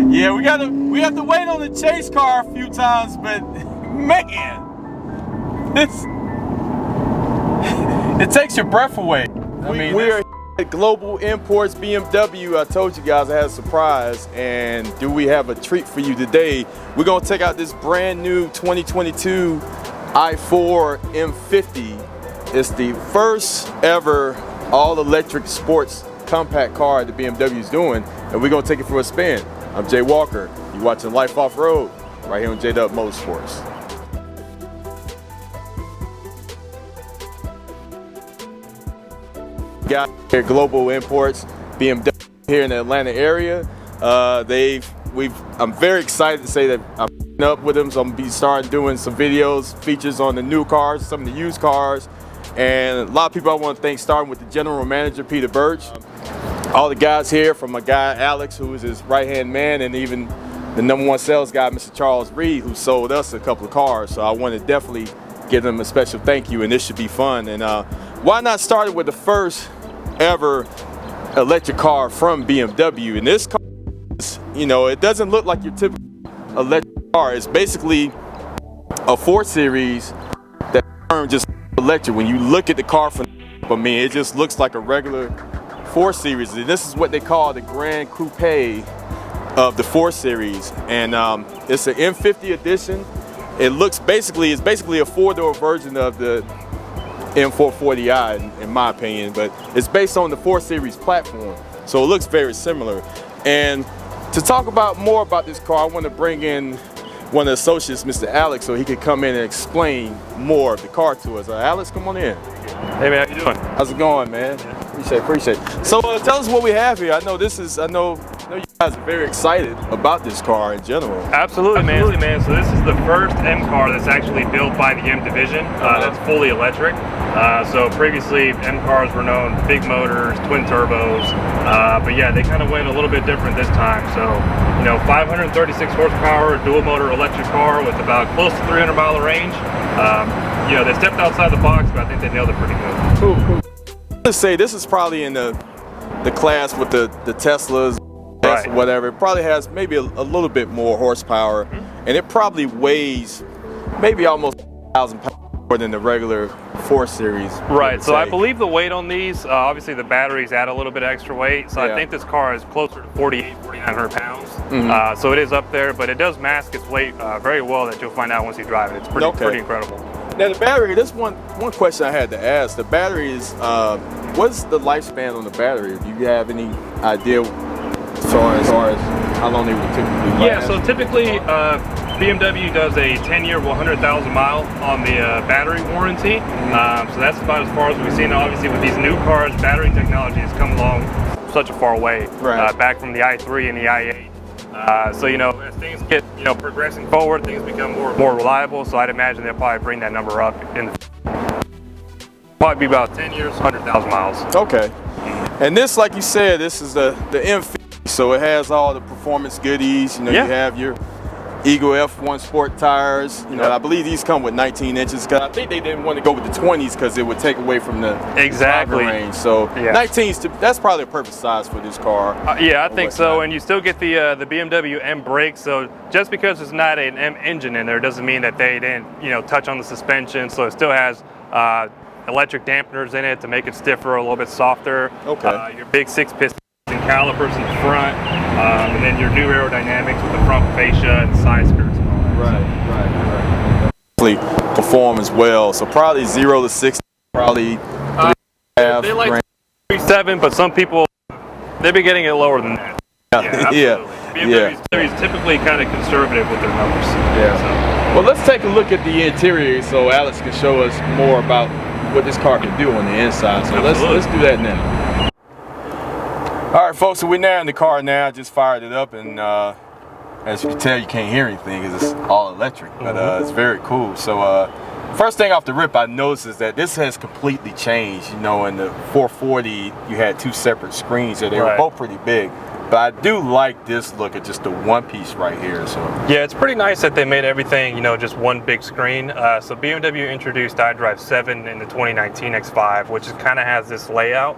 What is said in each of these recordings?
Yeah, we have to wait on the chase car a few times, but man, it takes your breath away. We are at Global Imports BMW. I told you guys I had a surprise, and do we have a treat for you today? We're gonna take out this brand new 2022 I4 M50. It's the first ever all-electric sports compact car that BMW is doing, and we're gonna take it for a spin. I'm Jay Walker. You're watching Life Off-Road right here on J-Dub Motorsports. Got here Global Imports BMW here in the Atlanta area. I'm very excited to say that I'm up with them, so I'm gonna be starting doing some videos, features on the new cars, some of the used cars, and a lot of people I want to thank, starting with the general manager Peter Birch, all the guys here, from my guy Alex, who is his right-hand man, and even the #1 sales guy, Mr. Charles Reed, who sold us a couple of cars. So I want to definitely give them a special thank you, and this should be fun. And why not start it with the first ever electric car from BMW? And this car is, you know, it doesn't look like your typical electric car. It's basically a 4 Series that turned just electric. When you look at the car from, I mean, it just looks like a regular 4 Series. And this is what they call the Grand Coupe of the 4 Series. And it's an M50 edition. It looks it's basically a 4-door version of the M440i, in my opinion, but it's based on the 4 Series platform, so it looks very similar. And to talk about more about this car, I want to bring in one of the associates, Mr. Alex, so he could come in and explain more of the car to us. Alex, come on in. Hey man, how you doing? How's it going, man? Appreciate it. So tell us what we have here. I know you guys are very excited about this car in general. Absolutely, man. So this is the first M car that's actually built by the M division that's fully electric. So previously M cars were known big motors, twin turbos, but yeah, they kind of went a little bit different this time. So, you know, 536 horsepower, dual motor electric car with about close to 300-mile range. You know, they stepped outside the box, but I think they nailed it pretty good. Cool. Let's say this is probably in the class with the Teslas, right, or whatever. It probably has maybe a little bit more horsepower, and it probably weighs maybe almost 1,000 pounds more than the regular 4 Series. Right, so I believe the weight on these, obviously the batteries add a little bit of extra weight, so yeah. I think this car is closer to 4,900 pounds. So it is up there, but it does mask its weight very well, that you'll find out once you drive it. It's pretty incredible. Now the battery, this one question I had to ask. The battery is, what's the lifespan on the battery? Do you have any idea as far as how long they would typically last? Yeah, so typically BMW does a 10-year, 100,000 mile on the battery warranty. So that's about as far as we've seen. Obviously with these new cars, battery technology has come along such a far way, right, back from the i3 and the i8. So, you know, as things get, you know, progressing forward, things become more reliable. So I'd imagine they'll probably bring that number up in the probably be about 10 years, 100,000 miles. Okay. And this, like you said, this is the M50, so it has all the performance goodies. You know, you have your Eagle F1 Sport tires. You know, I believe these come with 19 inches, because I think they didn't want to go with the 20s because it would take away from the driver range. So 19s, that's probably a perfect size for this car. Yeah, I think so. And you still get the BMW M brakes. So just because there's not an M engine in there doesn't mean that they didn't, you know, touch on the suspension. So it still has electric dampeners in it to make it stiffer, a little bit softer. Okay. Your big 6-piston calipers in the front, and then your new aerodynamics with the front fascia and side skirts and all that. Right. Perform as well. So probably 0 to 60, probably 3.5. They like 3.7, but some people they've been getting it lower than that. BMW's typically kind of conservative with their numbers. Yeah. So. Well, let's take a look at the interior so Alex can show us more about what this car can do on the inside. So let's do that now. All right, folks, so we're now in the car now. I just fired it up, and as you can tell, you can't hear anything because it's all electric, but it's very cool. So first thing off the rip I noticed is that this has completely changed. You know, in the 440, you had 2 separate screens, and they were both pretty big. But I do like this look at just the one piece right here. So yeah, it's pretty nice that they made everything, you know, just one big screen. So BMW introduced iDrive 7 in the 2019 X5, which kind of has this layout.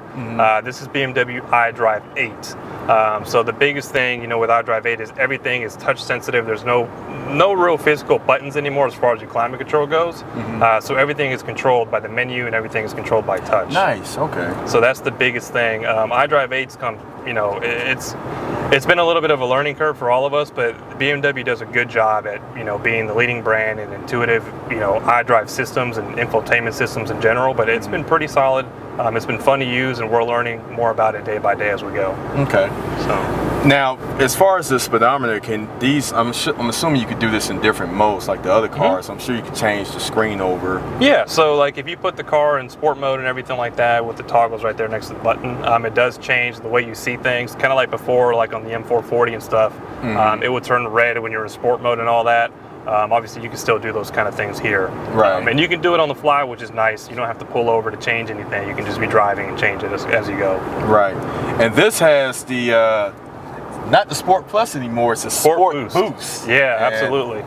This is BMW iDrive 8. So the biggest thing, you know, with iDrive 8 is everything is touch sensitive. There's no real physical buttons anymore as far as your climate control goes. So everything is controlled by the menu and everything is controlled by touch. Nice. Okay. So that's the biggest thing. iDrive 8's come, you know, it's been a little bit of a learning curve for all of us, but BMW does a good job at, you know, being the leading brand in intuitive, you know, iDrive systems and infotainment systems in general. But it's been pretty solid. It's been fun to use, and we're learning more about it day by day as we go. Okay. So now, as far as the speedometer, can these? I'm assuming you could do this in different modes, like the other cars. I'm sure you could change the screen over. Yeah. So like if you put the car in sport mode and everything like that, with the toggles right there next to the button, it does change the way you see things. Kind of like before, like on the M440 and stuff. It would turn red when you're in sport mode and all that. Obviously, you can still do those kind of things here. Right. And you can do it on the fly, which is nice. You don't have to pull over to change anything. You can just be driving and change it as you go. Right. And this has the, not the Sport Plus anymore, it's a Sport Boost. Yeah, absolutely.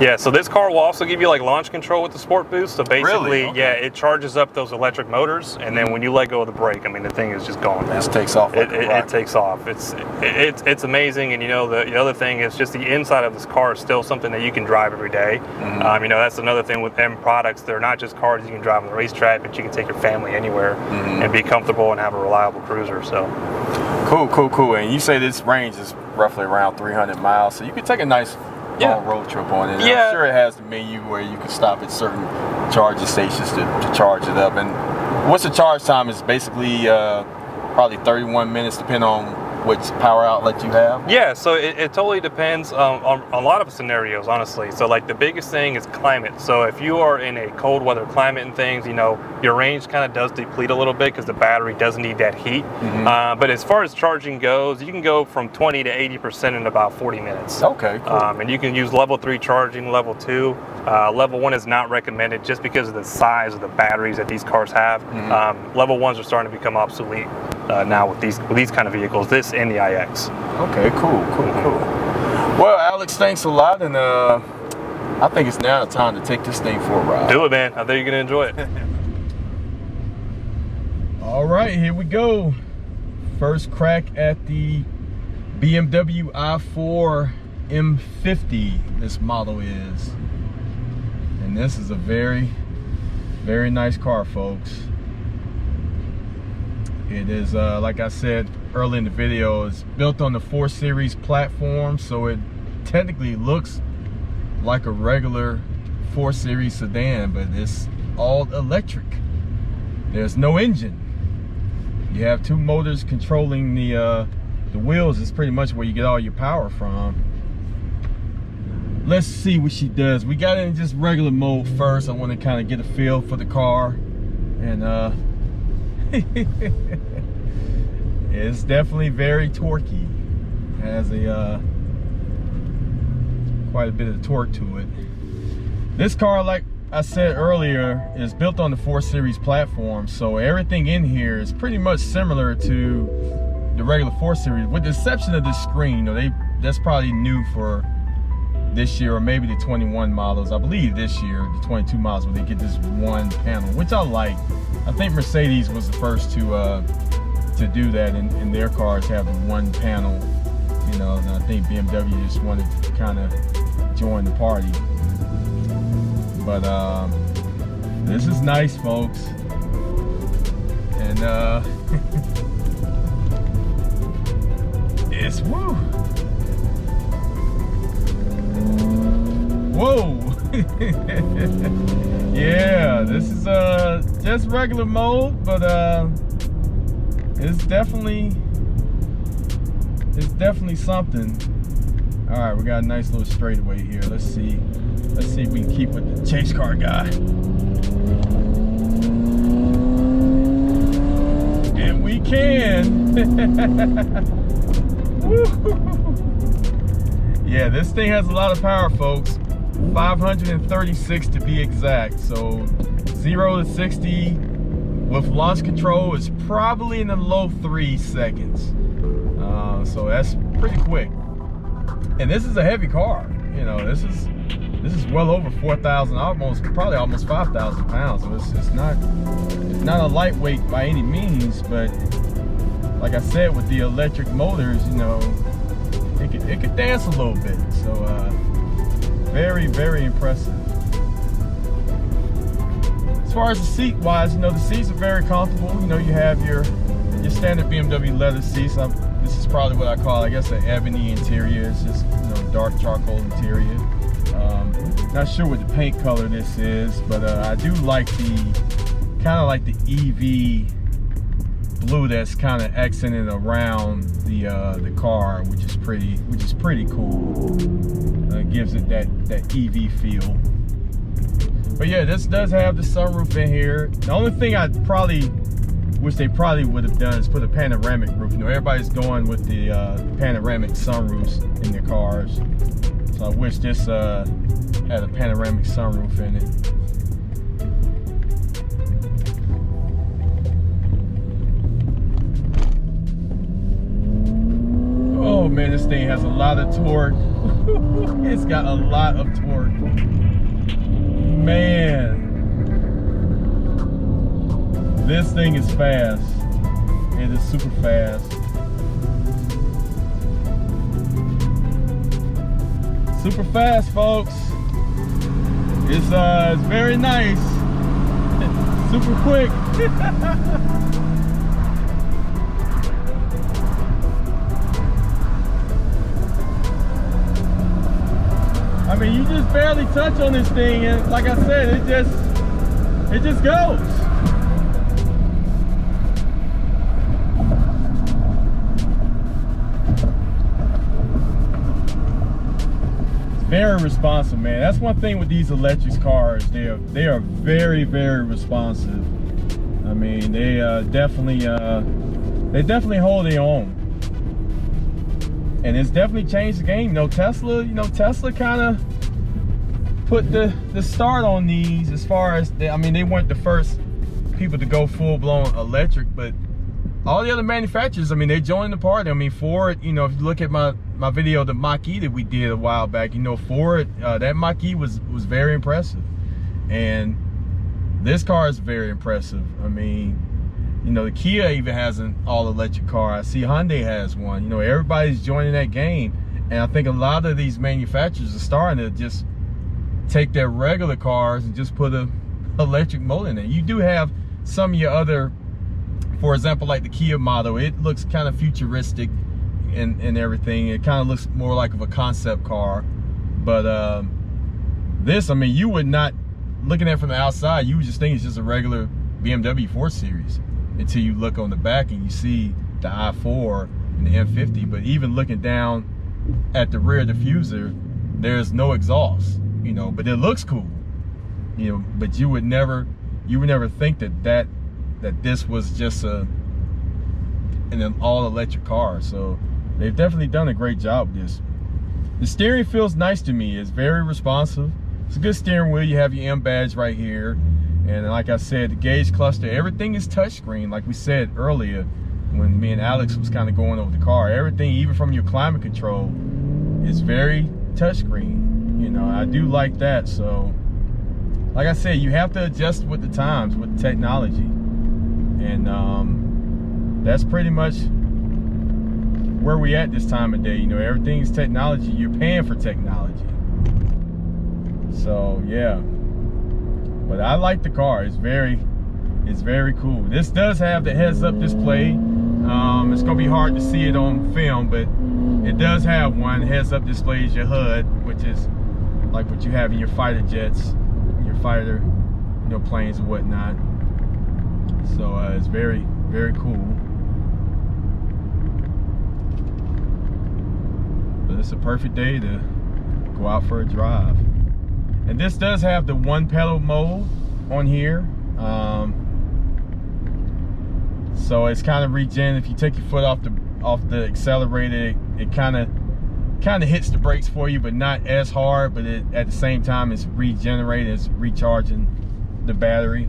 Yeah, so this car will also give you like launch control with the Sport Boost. So basically, really? Okay. Yeah, it charges up those electric motors, and then when you let go of the brake, I mean, the thing is just going down. It just takes off. Like it takes off. It's amazing, and you know the other thing is just the inside of this car is still something that you can drive every day. You know, that's another thing with M products. They're not just cars you can drive on the racetrack, but you can take your family anywhere and be comfortable and have a reliable cruiser. So cool. And you say this range is roughly around 300 miles, so you could take a nice long road trip on it. And yeah. I'm sure it has the menu where you can stop at certain charging stations to charge it up. And what's the charge time? Is basically probably 31 minutes, depending on which power outlet you have? Yeah, so it totally depends on a lot of scenarios, honestly. So like the biggest thing is climate. So if you are in a cold weather climate and things, you know, your range kind of does deplete a little bit because the battery does need that heat. But as far as charging goes, you can go from 20 to 80% in about 40 minutes. Okay, cool. And you can use level 3 charging, level 2. Level 1 is not recommended just because of the size of the batteries that these cars have. Level 1s are starting to become obsolete now with these kind of vehicles, this and the iX. Okay, cool. Well, Alex, thanks a lot, and I think it's now the time to take this thing for a ride. Do it, man. I think you're gonna enjoy it. All right, here we go. First crack at the BMW I4 M50, this model is. And this is a very, very nice car, folks. It is, like I said early in the video, it's built on the 4 Series platform, so it technically looks like a regular 4 Series sedan, but it's all electric. There's no engine. You have 2 motors controlling the wheels. Is pretty much where you get all your power from. Let's see what she does. We got it in just regular mode first. I want to kind of get a feel for the car, and it's definitely very torquey. It has a quite a bit of torque to it. This car, like I said earlier, is built on the 4 Series platform, so everything in here is pretty much similar to the regular 4 Series, with the exception of the screen. You know, that's probably new for this year, or maybe the 21 models. I believe this year, the 22 models, where they get this one panel, which I like. I think Mercedes was the first to do that in their cars, have the one panel, you know, and I think BMW just wanted to kind of join the party. But this is nice, folks. And it's woo. Whoa. Yeah, this is just regular mode, but it's definitely something. All right, we got a nice little straightaway here. Let's see if we can keep with the chase car guy. And we can. Yeah, this thing has a lot of power, folks. 536 to be exact. So 0 to 60 with launch control is probably in the low 3 seconds. So that's pretty quick. And this is a heavy car. You know, this is well over 4,000, probably almost 5,000 pounds. So it's not a lightweight by any means, but like I said, with the electric motors, you know, it could dance a little bit. So very, very impressive. As far as the seat wise, you know, the seats are very comfortable. You know, you have your standard BMW leather seats. This is probably what I call, I guess, an ebony interior. It's just, you know, dark charcoal interior. Not sure what the paint color this is, but I do like kind of like the EV blue that's kind of accented around the car, which is pretty cool. It gives it that EV feel. But yeah, this does have the sunroof in here. The only thing I wish they probably would have done is put a panoramic roof. You know, everybody's going with the panoramic sunroofs in their cars. So I wish this had a panoramic sunroof in it. Oh man, this thing has a lot of torque. It's got a lot of torque. Man, this thing is fast. It is super fast. Super fast, folks. It's very nice. Super quick. I mean, you just barely touch on this thing, and like I said, it just goes. Very responsive, man. That's one thing with these electric cars. They are very, very responsive. I mean, they definitely hold their own. And it's definitely changed the game. Tesla kind of put the start on these as far as, they weren't the first people to go full-blown electric, but all the other manufacturers, I mean, they joined the party. I mean, Ford, you know, if you look at my video, the Mach-E that we did a while back, you know, Ford, that Mach-E was very impressive. And this car is very impressive. I mean, you know, the Kia even has an all-electric car. I see Hyundai has one. You know, everybody's joining that game. And I think a lot of these manufacturers are starting to just take their regular cars and just put an electric motor in it. You do have some of your other, for example, like the Kia model, it looks kind of futuristic and everything. It kind of looks more like of a concept car. But this, I mean, you would not, looking at it from the outside, you would just think it's just a regular BMW 4 Series until you look on the back and you see the i4 and the M50. But even looking down at the rear diffuser, there's no exhaust, you know, but it looks cool, you know. But you would never think that this was just an all-electric car. So they've definitely done a great job with this. The steering feels nice to me. It's very responsive. It's a good steering wheel. You have your M badge right here. And like I said, the gauge cluster, everything is touchscreen. Like we said earlier, when me and Alex was kind of going over the car, everything, even from your climate control, is very touchscreen. You know, I do like that. So, like I said, you have to adjust with the times, with the technology. And that's pretty much where we at this time of day. You know, everything's technology. You're paying for technology. So, yeah. But I like the car. It's very cool. This does have the heads-up display. It's gonna be hard to see it on film, but it does have one. Heads-up display is your HUD, which is like what you have in your fighter jets, your fighter, you know, planes and whatnot. So it's very, very cool. But it's a perfect day to go out for a drive. And this does have the one pedal mode on here. So it's kind of regen. If you take your foot off the accelerator, it kind of hits the brakes for you, but not as hard. But at the same time, it's regenerating, it's recharging the battery.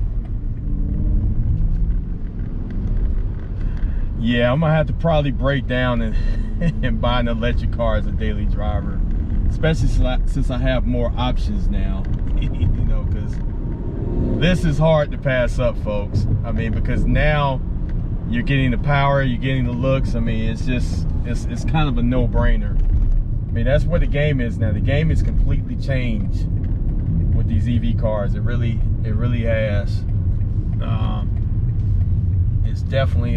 Yeah, I'm gonna have to probably break down and buy an electric car as a daily driver, especially since I have more options now. You know, because this is hard to pass up, folks. I mean, because now you're getting the power, you're getting the looks. I mean, it's just, it's kind of a no-brainer. I mean, that's what the game is now. The game is completely changed with these EV cars. It really has. It's definitely,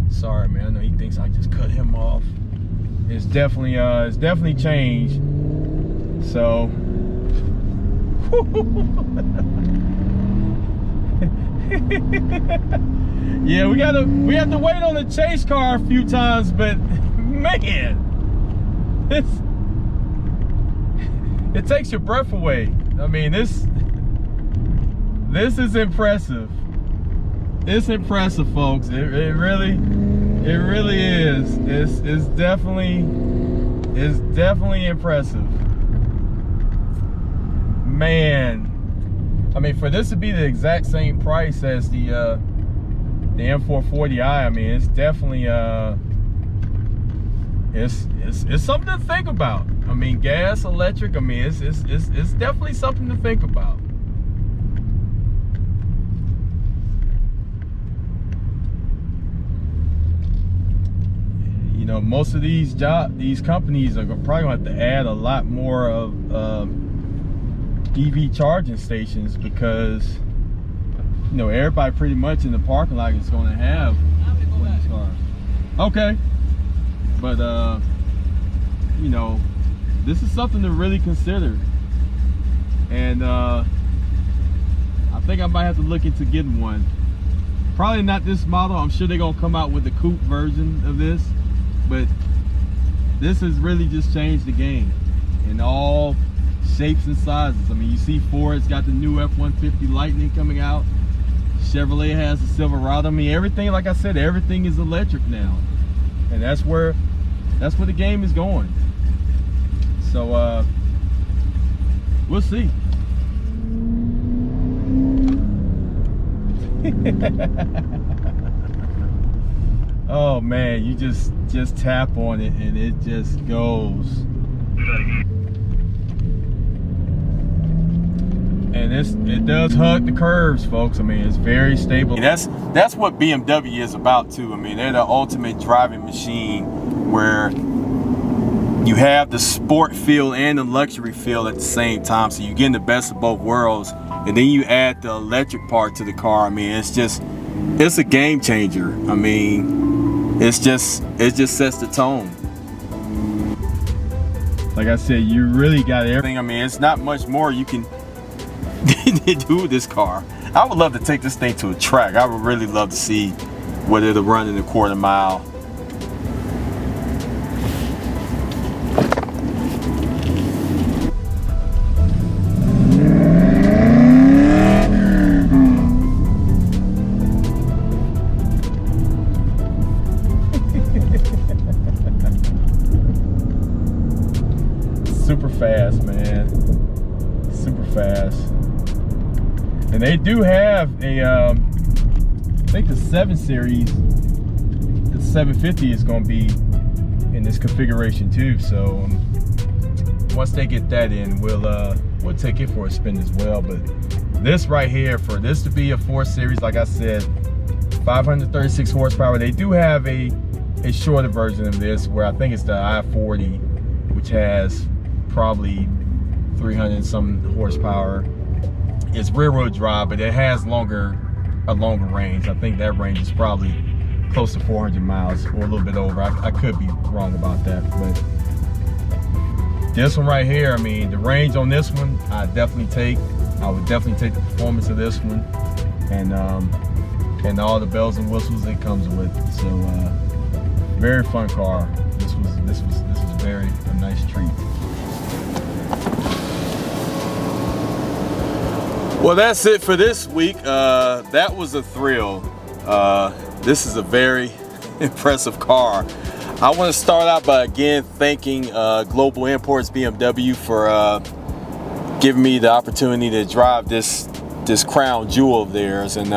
sorry man, I know he thinks I just cut him off. It's definitely changed. So, yeah, we have to wait on the chase car a few times, but man, it takes your breath away. I mean, this is impressive. It's impressive, folks. It really is. It's definitely impressive. Man, I mean, for this to be the exact same price as the M440i, I mean, it's definitely it's something to think about. I mean, gas, electric, I mean, it's definitely something to think about. You know, most of these companies are probably gonna have to add a lot more of EV charging stations, because you know, everybody pretty much in the parking lot is going to have one of these cars. Okay, but you know, this is something to really consider, and I think I might have to look into getting one. Probably not this model. I'm sure they're gonna come out with the coupe version of this, but this has really just changed the game in all shapes and sizes. I mean, you see Ford's got the new F-150 Lightning coming out. Chevrolet has the Silverado. I mean, everything, like I said, everything is electric now, and that's where the game is going. So we'll see. Oh man, you just tap on it and it just goes. And it does hug the curves, folks. I mean, it's very stable. That's what BMW is about too. I mean, they're the ultimate driving machine, where you have the sport feel and the luxury feel at the same time. So you're getting the best of both worlds, and then you add the electric part to the car. I mean, it's a game changer. I mean, it just sets the tone. Like I said, you really got everything. I mean, it's not much more you can do with this car. I would love to take this thing to a track. I would really love to see whether it'll run in a quarter mile. Super fast, man. Super fast. And they do have a, I think the 7 Series, the 750 is going to be in this configuration too. So once they get that in, we'll take it for a spin as well. But this right here, for this to be a 4 Series, like I said, 536 horsepower. They do have a shorter version of this, where I think it's the I40, which has probably 300 and some horsepower. It's rear-wheel drive, but it has a longer range. I think that range is probably close to 400 miles or a little bit over. I could be wrong about that, but this one right here, I mean, the range on this one, I would definitely take the performance of this one, and all the bells and whistles it comes with. So very fun car. This was very a nice treat. Well, that's it for this week. That was a thrill. This is a very impressive car. I want to start out by again thanking Global Imports BMW for giving me the opportunity to drive this this crown jewel of theirs, and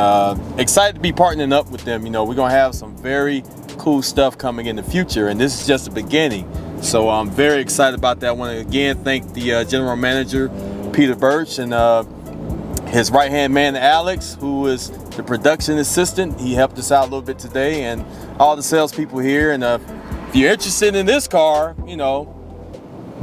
excited to be partnering up with them. You know, we're gonna have some very cool stuff coming in the future, and this is just the beginning. So I'm very excited about that. I want to again thank the general manager, Peter Birch, and his right-hand man, Alex, who is the production assistant. He helped us out a little bit today, and all the salespeople here. And if you're interested in this car, you know,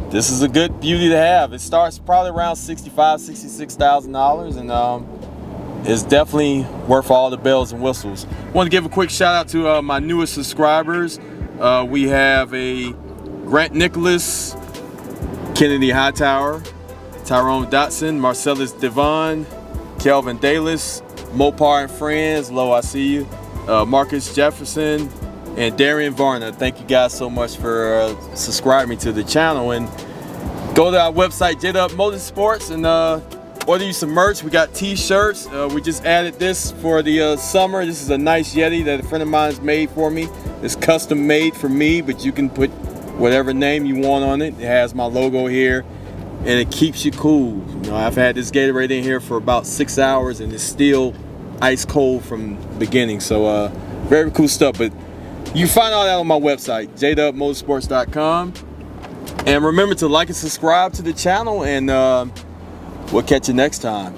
this is a good beauty to have. It starts probably around $65,000, $66,000, and it's definitely worth all the bells and whistles. I want to give a quick shout out to my newest subscribers. We have a Grant Nicholas, Kennedy Hightower, Tyrone Dotson, Marcellus Devon, Kelvin Dalis, Mopar and Friends, Lo, I see you, Marcus Jefferson, and Darian Varner. Thank you guys so much for subscribing to the channel, and go to our website, J-Dub Motorsports, and order you some merch. We got t-shirts. We just added this for the summer. This is a nice Yeti that a friend of mine's made for me. It's custom made for me, but you can put whatever name you want on it. It has my logo here, and it keeps you cool. You know, I've had this Gatorade in here for about 6 hours, and it's still ice cold from the beginning. So very cool stuff. But you can find all that on my website, jdubmotorsports.com. And remember to like and subscribe to the channel, and we'll catch you next time.